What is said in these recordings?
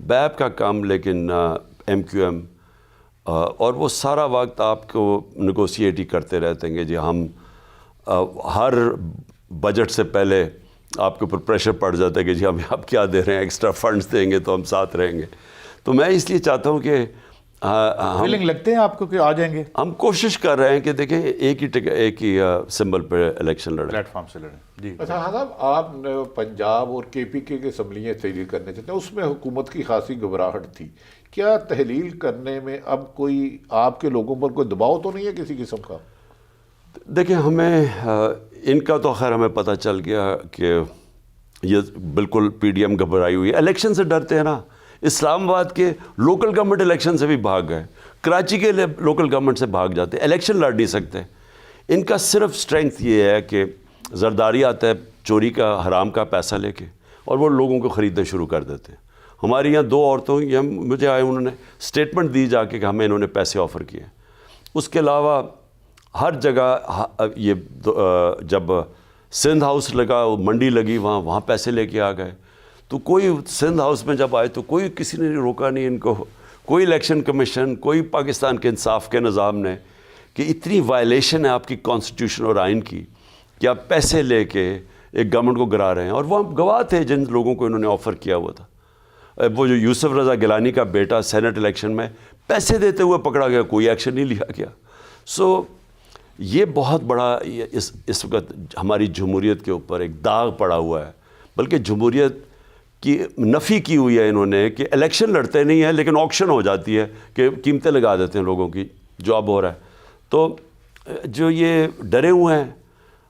Bib کا کام لیکن M Q M اور وہ سارا وقت آپ کو نیگوسیٹ ہی کرتے رہتے ہیں کہ جی ہم ہر بجٹ سے پہلے آپ کے اوپر پریشر پڑ جاتا ہے کہ جی ہم آپ کیا دے رہے ہیں، ایکسٹرا فنڈز دیں گے تو ہم ساتھ رہیں گے. تو میں اس لیے چاہتا ہوں کہ فیلنگ لگتے ہیں آپ کو کہ آ جائیں گے؟ ہم کوشش کر رہے ہیں کہ دیکھیں ایک ہی سمبل پہ الیکشن لڑیں، پلیٹ فارم سے لڑیں. جی اچھا ہاں صاحب، آپ پنجاب اور کے پی کے اسمبلیاں تحلیل کرنے چاہتے ہیں، اس میں حکومت کی خاصی گھبراہٹ تھی. کیا تحلیل کرنے میں اب کوئی آپ کے لوگوں پر کوئی دباؤ تو نہیں ہے کسی قسم کا؟ دیکھیں ہمیں ان کا تو خیر ہمیں پتہ چل گیا کہ یہ بالکل پی ڈی ایم گھبرائی ہوئی ہے. الیکشن سے ڈرتے ہیں نا. اسلام آباد کے لوکل گورنمنٹ الیکشن سے بھی بھاگ گئے، کراچی کے لوکل گورنمنٹ سے بھاگ جاتے، الیکشن لڑ نہیں سکتے. ان کا صرف سٹرینگتھ یہ ہے کہ زرداری آتا ہے چوری کا، حرام کا پیسہ لے کے، اور وہ لوگوں کو خریدنا شروع کر دیتے ہیں. ہمارے یہاں 2 عورتوں مجھے آئے، انہوں نے اسٹیٹمنٹ دی جا کے کہ ہمیں انہوں نے پیسے آفر کیے. اس کے علاوہ ہر جگہ یہ جب سندھ ہاؤس لگا، منڈی لگی، وہاں پیسے لے کے آ گئے. تو کوئی سندھ ہاؤس میں جب آئے تو کوئی کسی نے روکا نہیں ان کو، کوئی الیکشن کمیشن، کوئی پاکستان کے انصاف کے نظام نے، کہ اتنی وائلیشن ہے آپ کی کانسٹیٹیوشن اور آئین کی کہ آپ پیسے لے کے ایک گورنمنٹ کو گرا رہے ہیں. اور وہ گواہ تھے جن لوگوں کو انہوں نے آفر کیا ہوا تھا. وہ جو یوسف رضا گیلانی کا بیٹا سینٹ الیکشن میں پیسے دیتے ہوئے پکڑا گیا، کوئی ایکشن نہیں لیا گیا. سو یہ بہت بڑا اس وقت ہماری جمہوریت کے اوپر ایک داغ پڑا ہوا ہے. بلکہ جمہوریت کی نفی کی ہوئی ہے انہوں نے کہ الیکشن لڑتے نہیں ہیں لیکن آکشن ہو جاتی ہے کہ قیمتیں لگا دیتے ہیں لوگوں کی، جو اب ہو رہا ہے. تو جو یہ ڈرے ہوئے ہیں،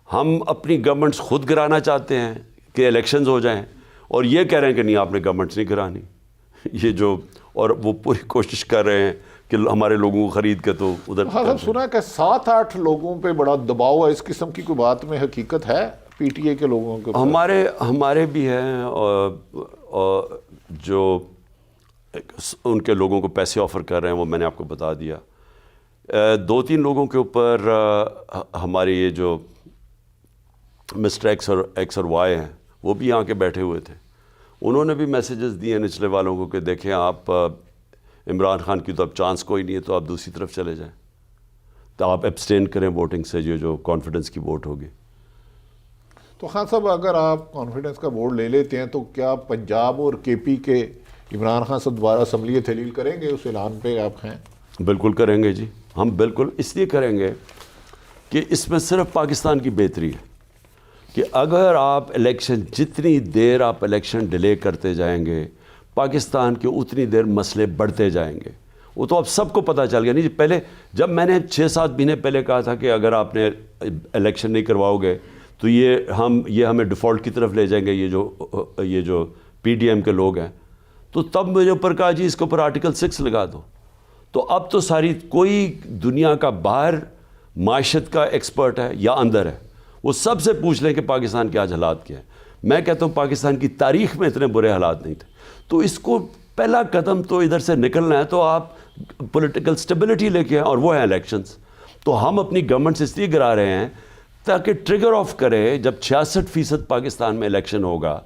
ہم اپنی گورنمنٹس خود گرانا چاہتے ہیں کہ الیکشنز ہو جائیں، اور یہ کہہ رہے ہیں کہ نہیں آپ نے گورنمنٹس نہیں گرانی. یہ جو اور وہ پوری کوشش کر رہے ہیں کہ ہمارے لوگوں کو خرید کے تو ادھر. ہاں صاحب، سنا کہ 7-8 لوگوں پہ بڑا دباؤ ہے، اس قسم کی کوئی بات میں حقیقت ہے پی ٹی اے کے لوگوں کے؟ ہمارے بھی ہیں، اور جو ان کے لوگوں کو پیسے آفر کر رہے ہیں وہ میں نے آپ کو بتا دیا. 2-3 لوگوں کے اوپر ہمارے یہ جو مسٹر ایکس اور وائی ہیں وہ بھی یہاں کے بیٹھے ہوئے تھے. انہوں نے بھی میسیجز دیے نچلے والوں کو کہ دیکھیں آپ عمران خان کی تو اب چانس کوئی نہیں ہے، تو آپ دوسری طرف چلے جائیں، تو آپ ایبسٹین کریں ووٹنگ سے، جو کانفیڈنس کی ووٹ ہوگی. تو خان صاحب، اگر آپ کانفیڈنس کا ووٹ لے لیتے ہیں تو کیا پنجاب اور کے پی کے عمران خان سے دوبارہ اسمبلی تحلیل کریں گے؟ اس اعلان پہ آپ ہیں؟ بالکل کریں گے جی، ہم بالکل اس لیے کریں گے کہ اس میں صرف پاکستان کی بہتری ہے. کہ اگر آپ الیکشن، جتنی دیر آپ الیکشن ڈیلے کرتے جائیں گے، پاکستان کے اتنی دیر مسئلے بڑھتے جائیں گے. وہ تو اب سب کو پتہ چل گیا. نہیں جی، پہلے جب میں نے 6-7 مہینے پہلے کہا تھا کہ اگر آپ نے الیکشن نہیں کرواؤ گے تو یہ ہمیں ڈیفالٹ کی طرف لے جائیں گے، یہ جو پی ڈی ایم کے لوگ ہیں، تو تب میرے اوپر کہا جی اس کے اوپر آرٹیکل 6 لگا دو. تو اب تو ساری کوئی دنیا کا باہر معیشت کا ایکسپرٹ ہے یا اندر ہے، وہ سب سے پوچھ لیں کہ پاکستان کے آج حالات کیا ہیں. میں کہتا ہوں پاکستان کی تاریخ میں اتنے برے حالات نہیں تھے. تو اس کو پہلا قدم تو ادھر سے نکلنا ہے، تو آپ پولیٹیکل سٹیبلٹی لے کے، اور وہ ہیں الیکشنز. تو ہم اپنی گورنمنٹ سے اس لیے گرا رہے ہیں تاکہ ٹریگر آف کرے. جب 66% پاکستان میں الیکشن ہوگا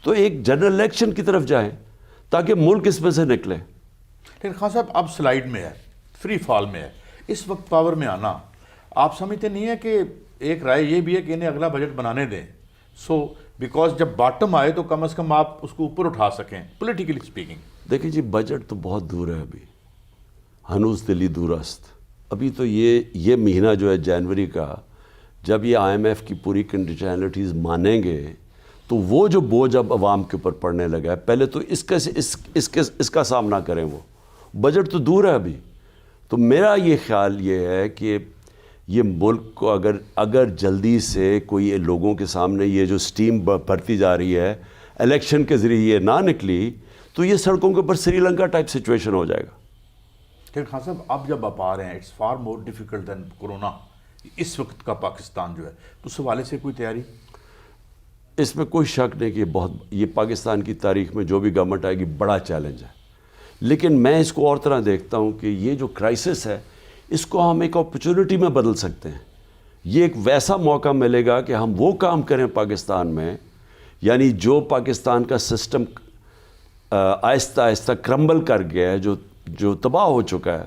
تو ایک جنرل الیکشن کی طرف جائیں تاکہ ملک اس میں سے نکلے. لیکن خان صاحب اب سلائیڈ میں ہے، فری فال میں ہے، اس وقت پاور میں آنا آپ سمجھتے نہیں ہے کہ ایک رائے یہ بھی ہے کہ انہیں اگلا بجٹ بنانے دیں؟ بیکاز جب باٹم آئے تو کم از کم آپ اس کو اوپر اٹھا سکیں پولیٹیکلی اسپیکنگ. دیکھیں جی، بجٹ تو بہت دور ہے ابھی، ہنوز دلی دور است. ابھی تو یہ مہینہ جو ہے جنوری کا، جب یہ آئی ایم ایف کی پوری کنڈیشنلٹیز مانیں گے تو وہ جو بوجھ اب عوام کے اوپر پڑنے لگا ہے، پہلے تو اس کا سامنا کریں. وہ بجٹ تو دور ہے ابھی. تو میرا یہ خیال یہ ہے کہ یہ ملک کو اگر جلدی سے کوئی لوگوں کے سامنے یہ جو سٹیم بھرتی جا رہی ہے الیکشن کے ذریعے یہ نہ نکلی، تو یہ سڑکوں کے اوپر سری لنکا ٹائپ سچویشن ہو جائے گا. لیکن خان صاحب اب جب آپ آ رہے ہیں، it's far more difficult than corona. اس وقت کا پاکستان جو ہے تو اس حوالے سے کوئی تیاری؟ اس میں کوئی شک نہیں کہ یہ پاکستان کی تاریخ میں جو بھی گورنمنٹ آئے گی بڑا چیلنج ہے. لیکن میں اس کو اور طرح دیکھتا ہوں کہ یہ جو کرائسس ہے اس کو ہم ایک اپرچونٹی میں بدل سکتے ہیں. یہ ایک ویسا موقع ملے گا کہ ہم وہ کام کریں پاکستان میں، یعنی جو پاکستان کا سسٹم آہستہ آہستہ کرمبل کر گیا ہے, جو تباہ ہو چکا ہے,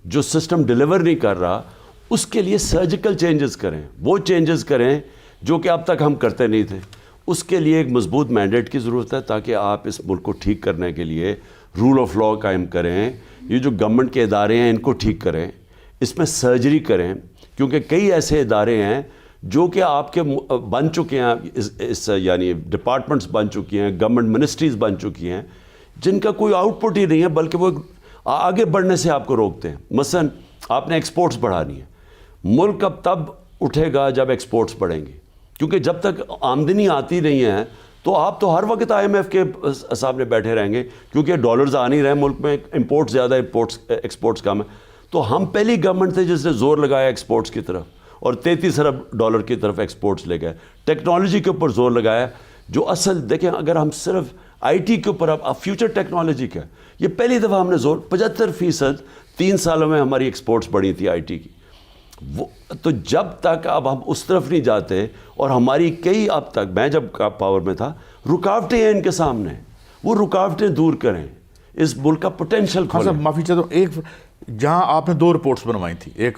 جو سسٹم ڈیلیور نہیں کر رہا, اس کے لیے سرجیکل چینجز کریں, وہ چینجز کریں جو کہ اب تک ہم کرتے نہیں تھے. اس کے لیے ایک مضبوط مینڈیٹ کی ضرورت ہے تاکہ آپ اس ملک کو ٹھیک کرنے کے لیے رول آف لا قائم کریں, یہ جو گورنمنٹ کے ادارے ہیں ان کو ٹھیک کریں, اس میں سرجری کریں, کیونکہ کئی ایسے ادارے ہیں جو کہ آپ کے بن چکے ہیں, یعنی ڈپارٹمنٹس بن چکی ہیں, گورنمنٹ منسٹریز بن چکی ہیں, جن کا کوئی آؤٹ پٹ ہی نہیں ہے بلکہ وہ آگے بڑھنے سے آپ کو روکتے ہیں. مثلا آپ نے ایکسپورٹس بڑھانی ہے, ملک اب تب اٹھے گا جب ایکسپورٹس بڑھیں گی, کیونکہ جب تک آمدنی آتی نہیں ہے تو آپ تو ہر وقت IMF کے سامنے بیٹھے رہیں گے, کیونکہ ڈالرز آ نہیں رہے ملک میں, امپورٹ زیادہ, ایکسپورٹس کم ہے. تو ہم پہلی گورنمنٹ تھے جس نے زور لگایا ایکسپورٹس کی طرف, اور $33 ارب کی طرف ایکسپورٹس لے گئے. ٹیکنالوجی کے اوپر زور لگایا, جو اصل دیکھیں اگر ہم صرف IT کے اوپر, اب فیوچر ٹیکنالوجی کا, یہ پہلی دفعہ ہم نے زور 75% 3 سالوں میں ہماری ایکسپورٹس بڑھی تھی IT کی. وہ تو جب تک اب ہم اس طرف نہیں جاتے, اور ہماری کئی اب تک, میں جب پاور میں تھا, رکاوٹیں ہیں ان کے سامنے, وہ رکاوٹیں دور کریں, اس ملک کا پوٹینشیل ہاں کھولیں. صاحب معافی چاہتا ہوں, ایک جہاں آپ نے 2 رپورٹس بنوائی تھی, ایک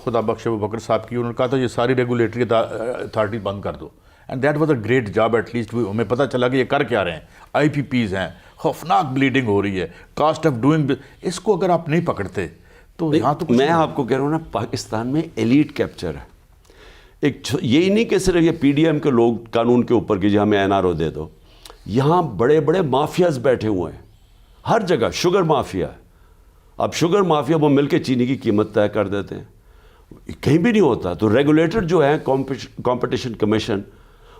خدا بخش ابوبکر صاحب کی, انہوں نے کہا تھا یہ ساری ریگولیٹری اتھارٹی بند کر دو, and that was a great job. At least ہمیں پتہ چلا کہ یہ کر کیا رہے ہیں. IPPs ہیں, خوفناک بلیڈنگ ہو رہی ہے, کاسٹ آف ڈوئنگ, اس کو اگر آپ نہیں پکڑتے تو یہاں تو میں آپ کو کہہ رہا ہوں نا, پاکستان میں ایلیٹ کیپچر ہے. ایک یہی نہیں کہ صرف یہ PDM کے لوگ قانون کے اوپر کہ جی ہمیں NRO دے دو, یہاں بڑے بڑے مافیاز بیٹھے ہوئے ہیں ہر جگہ. شوگر مافیا ہے, اب شوگر مافیا وہ مل کے چینی کی قیمت طے کر دیتے ہیں, کہیں بھی نہیں ہوتا. تو ریگولیٹر جو ہے کمپٹیشن کمیشن,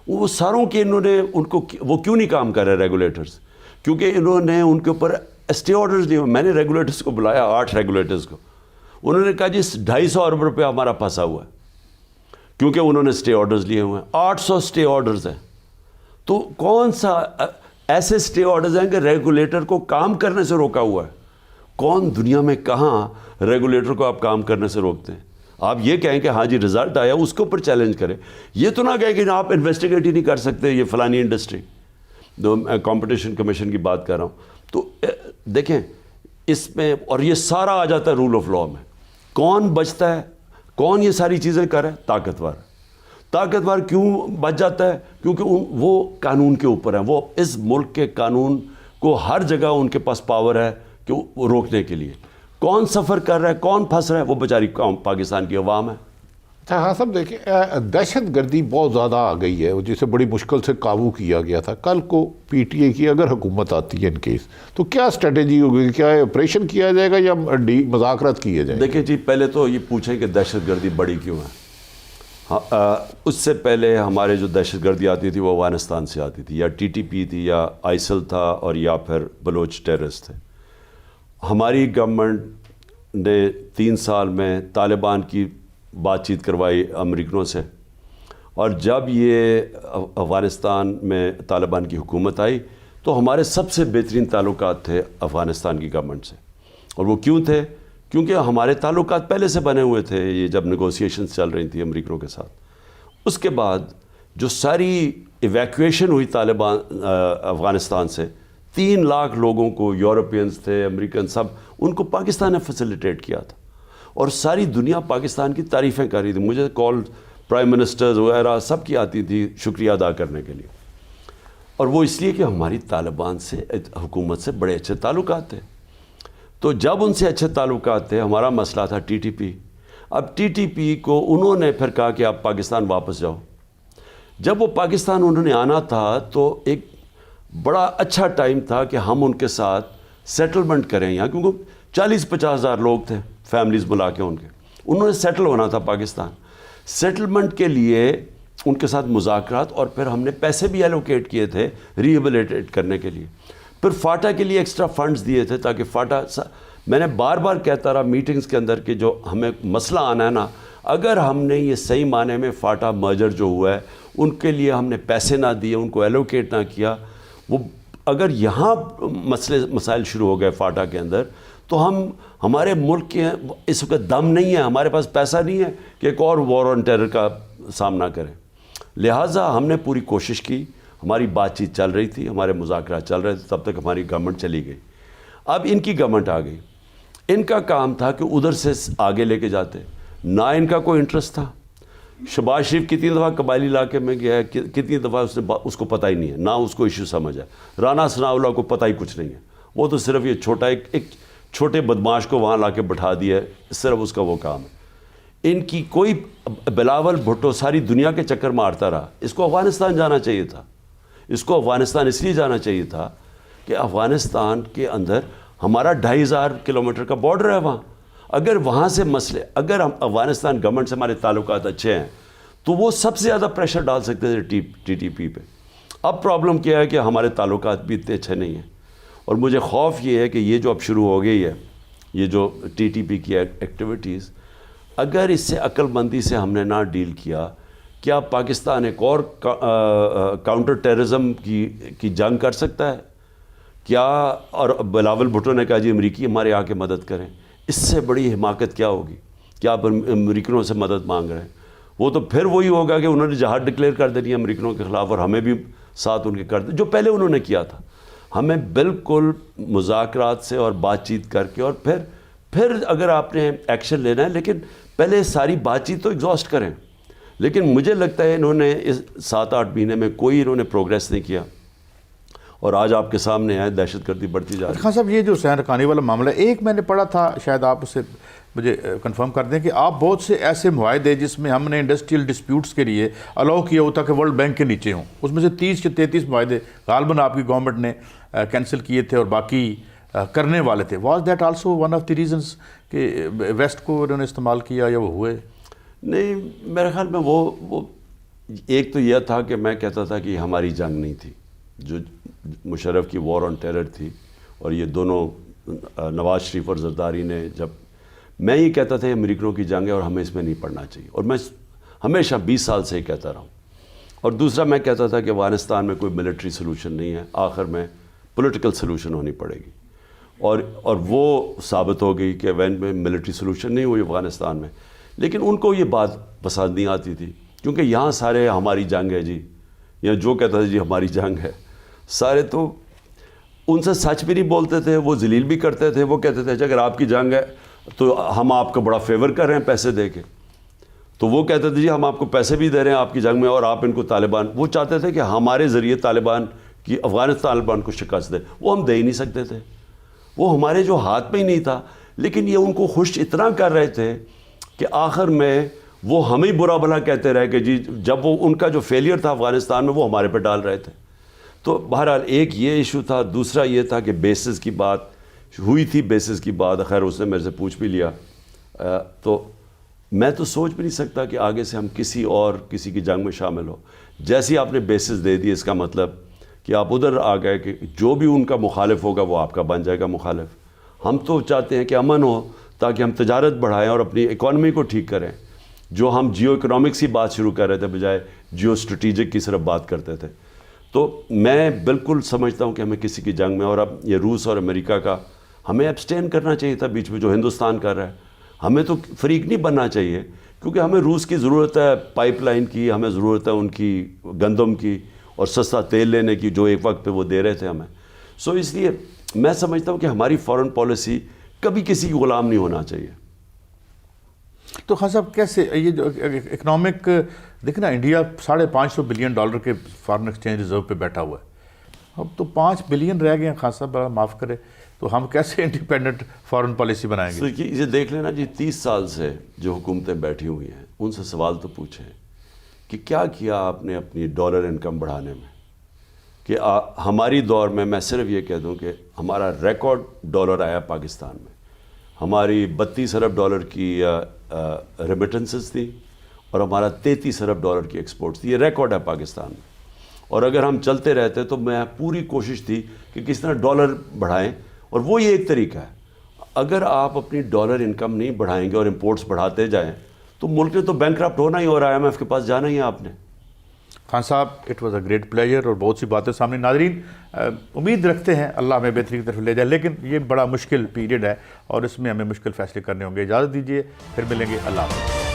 وہ ساروں کے انہوں نے ان کو, وہ کیوں نہیں کام کر رہے ریگولیٹرز, کیونکہ انہوں نے ان کے اوپر اسٹے آرڈرز دیے. میں نے ریگولیٹرز کو بلایا, 8 ریگولیٹرز کو, انہوں نے کہا جی 250 ارب روپے ہمارا پھنسا ہوا ہے, کیونکہ انہوں نے اسٹے آرڈرز لیے ہوئے ہیں. 800 اسٹے آرڈرز ہیں. تو کون سا ایسے اسٹے آرڈرز ہیں کہ ریگولیٹر کو کام کرنے سے روکا ہوا ہے؟ کون دنیا میں کہاں ریگولیٹر کو آپ کام کرنے سے روکتے ہیں؟ آپ یہ کہیں کہ ہاں جی رزلٹ آیا, اس کے اوپر چیلنج کریں. یہ تو نہ کہیں کہ آپ انویسٹیگیٹ ہی نہیں کر سکتے یہ فلانی انڈسٹری. میں کمپٹیشن کمیشن کی بات کر رہا ہوں. تو دیکھیں اس میں, اور یہ سارا آ جاتا ہے رول آف لا میں. کون بچتا ہے, کون یہ ساری چیزیں کرے؟ طاقتور. طاقتور کیوں بچ جاتا ہے؟ کیونکہ وہ قانون کے اوپر ہیں, وہ اس ملک کے قانون کو ہر جگہ ان کے پاس پاور ہے کہ وہ روکنے کے لیے. کون سفر کر رہا ہے, کون پھنس رہا ہے؟ وہ بیچاری پاکستان کی عوام ہے. اچھا ہاں صاحب دیکھیں, دہشت گردی بہت زیادہ آ گئی ہے, جسے بڑی مشکل سے قابو کیا گیا تھا. کل کو PTI کی اگر حکومت آتی ہے ان کیس, تو کیا اسٹریٹجی ہوگی؟ کیا آپریشن کیا جائے گا یا مذاکرات کیے جائیں؟ دیکھیں جی, پہلے تو یہ پوچھیں کہ دہشت گردی بڑی کیوں ہے. اس سے پہلے ہمارے جو دہشت گردی آتی تھی وہ افغانستان سے آتی تھی, یا TTP تھی, یا ISIL تھا, اور یا پھر بلوچ ٹیررسٹ تھے. ہماری گورنمنٹ نے 3 سال میں طالبان کی بات چیت کروائی امریکنوں سے, اور جب یہ افغانستان میں طالبان کی حکومت آئی تو ہمارے سب سے بہترین تعلقات تھے افغانستان کی گورنمنٹ سے. اور وہ کیوں تھے؟ کیونکہ ہمارے تعلقات پہلے سے بنے ہوئے تھے, یہ جب نیگوسیشنز چل رہی تھیں امریکنوں کے ساتھ. اس کے بعد جو ساری ایویکویشن ہوئی طالبان افغانستان سے, 3 لاکھ لوگوں کو, یورپینز تھے, امریکن, سب ان کو پاکستان نے فیسیلیٹیٹ کیا تھا, اور ساری دنیا پاکستان کی تعریفیں کر رہی تھی. مجھے کال پرائم منسٹرز وغیرہ سب کی آتی تھی شکریہ ادا کرنے کے لیے. اور وہ اس لیے کہ ہماری طالبان سے, حکومت سے بڑے اچھے تعلقات تھے. تو جب ان سے اچھے تعلقات تھے, ہمارا مسئلہ تھا TTP. اب TTP کو انہوں نے پھر کہا کہ آپ پاکستان واپس جاؤ. جب وہ پاکستان انہوں نے آنا تھا تو ایک بڑا اچھا ٹائم تھا کہ ہم ان کے ساتھ سیٹلمنٹ کریں یہاں, کیونکہ 40-50 ہزار لوگ تھے, فیملیز بلا کے ان کے, انہوں نے سیٹل ہونا تھا پاکستان. سیٹلمنٹ کے لیے ان کے ساتھ مذاکرات, اور پھر ہم نے پیسے بھی ایلوکیٹ کیے تھے ریہیبلیٹیٹ کرنے کے لیے. پھر فاٹا کے لیے ایکسٹرا فنڈز دیے تھے تاکہ فاٹا, میں نے بار بار کہتا رہا میٹنگز کے اندر کہ جو ہمیں مسئلہ آنا ہے نا, اگر ہم نے یہ صحیح معنی میں فاٹا مرجر جو ہوا ہے ان کے لیے ہم نے پیسے نہ دیے, ان کو ایلوکیٹ نہ کیا, وہ اگر یہاں مسائل شروع ہو گئے فاٹا کے اندر, تو ہمارے ملک کے اس وقت دم نہیں ہے, ہمارے پاس پیسہ نہیں ہے کہ ایک اور وار آن ٹیرر کا سامنا کریں. لہٰذا ہم نے پوری کوشش کی, ہماری بات چیت چل رہی تھی, ہمارے مذاکرات چل رہے تھے, تب تک ہماری گورنمنٹ چلی گئی. اب ان کی گورنمنٹ آ گئی, ان کا کام تھا کہ ادھر سے آگے لے کے جاتے, نہ ان کا کوئی انٹرسٹ تھا. شہباز شریف کتنی دفعہ قبائلی علاقے میں گیا ہے, کتنی دفعہ اس کو پتہ ہی نہیں ہے, نہ اس کو ایشو سمجھ ہے. رانا ثناءاللہ کو پتہ ہی کچھ نہیں ہے, وہ تو صرف یہ چھوٹا ایک چھوٹے بدماش کو وہاں لا کے بٹھا دیا ہے, صرف اس کا وہ کام ہے. ان کی کوئی بلاول بھٹو ساری دنیا کے چکر مارتا رہا. اس کو افغانستان جانا چاہیے تھا. اس کو افغانستان اس لیے جانا چاہیے تھا کہ افغانستان کے اندر ہمارا 2500 کلومیٹر کا بارڈر ہے وہاں. اگر وہاں سے مسئلے, اگر ہم افغانستان گورنمنٹ سے ہمارے تعلقات اچھے ہیں تو وہ سب سے زیادہ پریشر ڈال سکتے تھے ٹی ٹی پی پہ. اب پرابلم کیا ہے کہ ہمارے تعلقات بھی اتنے اچھے نہیں ہیں, اور مجھے خوف یہ ہے کہ یہ جو اب شروع ہو گئی ہے, یہ جو ٹی ٹی پی کی ایکٹیویٹیز, اگر اس سے عقل مندی سے ہم نے نہ ڈیل کیا, کیا پاکستان ایک اور کاؤنٹر ٹیررزم کی جنگ کر سکتا ہے کیا؟ اور بلاول بھٹو نے کہا جی امریکی ہمارے آ کے مدد کریں. اس سے بڑی حماقت کیا ہوگی کہ آپ امریکنوں سے مدد مانگ رہے ہیں؟ وہ تو پھر وہی ہوگا کہ انہوں نے جہاد ڈکلیئر کر دینی ہے امریکنوں کے خلاف, اور ہمیں بھی ساتھ ان کے کر دیں, جو پہلے انہوں نے کیا تھا. ہمیں بالکل مذاکرات سے اور بات چیت کر کے, اور پھر اگر آپ نے ایکشن لینا ہے, لیکن پہلے ساری بات چیت تو ایگزاسٹ کریں. لیکن مجھے لگتا ہے انہوں نے اس 7-8 مہینے میں کوئی انہوں نے پروگریس نہیں کیا, اور آج آپ کے سامنے ہے دہشت گردی بڑھتی جا رہی ہے. خان صاحب, یہ جو حسین حقانی والا معاملہ ہے, ایک میں نے پڑھا تھا, شاید آپ اسے مجھے کنفرم کر دیں, کہ آپ بہت سے ایسے معاہدے جس میں ہم نے انڈسٹریل ڈسپیوٹس کے لیے الاؤ کیا ہوتا کہ ورلڈ بینک کے نیچے ہوں, اس میں سے 30 یا 33 معاہدے غالباً آپ کی گورنمنٹ نے کینسل کیے تھے اور باقی کرنے والے تھے. Was that also one of the reasons کہ ویسٹ کو انہوں نے استعمال کیا یا وہ ہوئے؟ نہیں, میرے خیال میں وہ ایک تو یہ تھا کہ میں کہتا تھا کہ ہماری جنگ نہیں تھی, جو مشرف کی وار آن ٹیرر تھی, اور یہ دونوں نواز شریف اور زرداری نے, جب میں یہ کہتا تھا امریکنوں کی جنگ ہے اور ہمیں اس میں نہیں پڑنا چاہیے, اور میں ہمیشہ 20 سال سے ہی کہتا رہا ہوں. اور دوسرا میں کہتا تھا کہ افغانستان میں کوئی ملٹری سلوشن نہیں ہے, آخر میں پولیٹیکل سلوشن ہونی پڑے گی, اور وہ ثابت ہو گئی کہ وین میں ملٹری سلوشن نہیں ہوئی افغانستان میں. لیکن ان کو یہ بات پسند نہیں آتی تھی, کیونکہ یہاں سارے ہماری جنگ ہے جی, یا جو کہتا تھا جی ہماری جنگ ہے, سارے تو ان سے سچ بھی نہیں بولتے تھے, وہ ذلیل بھی کرتے تھے. وہ کہتے تھے اگر آپ کی جنگ ہے تو ہم آپ کا بڑا فیور کر رہے ہیں پیسے دے کے, تو وہ کہتے تھے جی ہم آپ کو پیسے بھی دے رہے ہیں آپ کی جنگ میں, اور آپ ان کو طالبان, وہ چاہتے تھے کہ ہمارے ذریعے طالبان کی افغانستان طالبان کو شکست دے. وہ ہم دے ہی نہیں سکتے تھے, وہ ہمارے جو ہاتھ میں ہی نہیں تھا. لیکن یہ ان کو خوش اتنا کر رہے تھے کہ آخر میں وہ ہمیں برا بھلا کہتے رہے کہ جی, جب وہ ان کا جو فیلئر تھا افغانستان میں وہ ہمارے پہ ڈال رہے تھے. تو بہرحال ایک یہ ایشو تھا. دوسرا یہ تھا کہ بیسز کی بات ہوئی تھی, بیسز کی بات خیر اس نے میرے سے پوچھ بھی لیا, تو میں تو سوچ بھی نہیں سکتا کہ آگے سے ہم کسی کی جنگ میں شامل ہو. جیسے آپ نے بیسز دے دی, اس کا مطلب کہ آپ ادھر آ گئے کہ جو بھی ان کا مخالف ہوگا وہ آپ کا بن جائے گا مخالف. ہم تو چاہتے ہیں کہ امن ہو تاکہ ہم تجارت بڑھائیں اور اپنی اکانومی کو ٹھیک کریں. جو ہم جیو اکنامکس کی بات شروع کر رہے تھے بجائے جیو اسٹریٹجک کی صرف بات کرتے تھے. تو میں بالکل سمجھتا ہوں کہ ہمیں کسی کی جنگ میں, اور اب یہ روس اور امریکہ کا ہمیں ایبسٹین کرنا چاہیے تھا بیچ میں, جو ہندوستان کر رہا ہے. ہمیں تو فریق نہیں بننا چاہیے, کیونکہ ہمیں روس کی ضرورت ہے پائپ لائن کی, ہمیں ضرورت ہے ان کی گندم کی اور سستا تیل لینے کی, جو ایک وقت پہ وہ دے رہے تھے ہمیں. سو اس لیے میں سمجھتا ہوں کہ ہماری فارن پالیسی کبھی کسی کی غلام نہیں ہونا چاہیے. تو خان صاحب کیسے یہ جو اکنامک دیکھیں نا, انڈیا $550 بلین کے فارن ایکسچینج ریزرو پہ بیٹھا ہوا ہے, اب تو 5 بلین رہ گئے ہیں. خان صاحب بڑا معاف کرے, تو ہم کیسے انڈیپینڈنٹ فارن پالیسی بنائیں گے؟ یہ دیکھ لینا جی, 30 سال سے جو حکومتیں بیٹھی ہوئی ہیں ان سے سوال تو پوچھیں کہ کیا کیا آپ نے اپنی ڈالر انکم بڑھانے میں. کہ ہماری دور میں صرف یہ کہہ دوں کہ ہمارا ریکارڈ ڈالر آیا پاکستان میں, ہماری $32 ارب کی ریمیٹنسز تھی, اور ہمارا $33 ارب کی ایکسپورٹس تھی. یہ ریکارڈ ہے پاکستان میں, اور اگر ہم چلتے رہتے تو میں پوری کوشش تھی کہ کس طرح ڈالر بڑھائیں, اور وہ یہ ایک طریقہ ہے. اگر آپ اپنی ڈالر انکم نہیں بڑھائیں گے اور امپورٹس بڑھاتے جائیں تو ملک نے تو بینکرپٹ ہونا ہی, اور IMF کے پاس جانا ہی ہے آپ نے. خان صاحب it was a great pleasure, اور بہت سی باتیں سامنے. ناظرین امید رکھتے ہیں اللہ ہمیں بہتری کی طرف لے جائے, لیکن یہ بڑا مشکل پیریڈ ہے اور اس میں ہمیں مشکل فیصلے کرنے ہوں گے. اجازت دیجیے, پھر ملیں گے. اللہ حافظ.